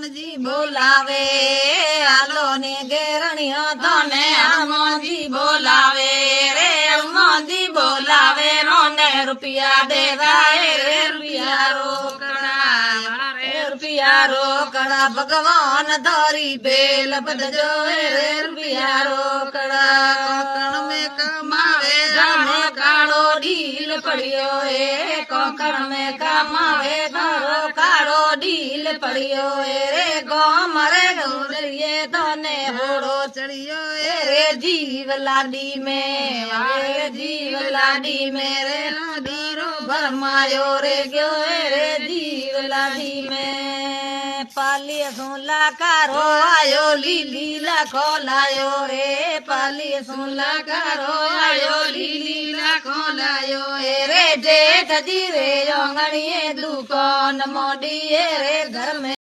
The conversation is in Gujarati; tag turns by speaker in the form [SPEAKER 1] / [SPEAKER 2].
[SPEAKER 1] હનુમાનજી બોલાવે આલો ને ઘેરણીઓ તને હનુમાનજી બોલાવે રે હનુમાનજી બોલાવે રોને રૂપિયા દેવાય રે રૂપિયા રોકડા રૂપિયા રોકડા ભગવાન ધરી બેલ બદજો રે રૂપિયા રોકડા કોકણ મેં કમાવે જાને કાળો ઢીલ પડ્યો એ કોકણ મેં કમાવે ઘરો કાળો ઢીલ પડ્યો એ રે ગોમરે ગોદરીએ તને હોડો ચડ્યો એ રે જીવ લાડી મેં રે જીવ લાડી મેં રે લાડીરો ભરમાયો રે ગયો એ રે જીવ લાડી મેં પાલી સુલા કારો આયો લીલી લાખો લાયો રે પાલી સુલા કારો આયો લીલી લાખો લાયો એ રે જેઠજી રે આંગણીએ દુકાન મોડી એ રે ઘર में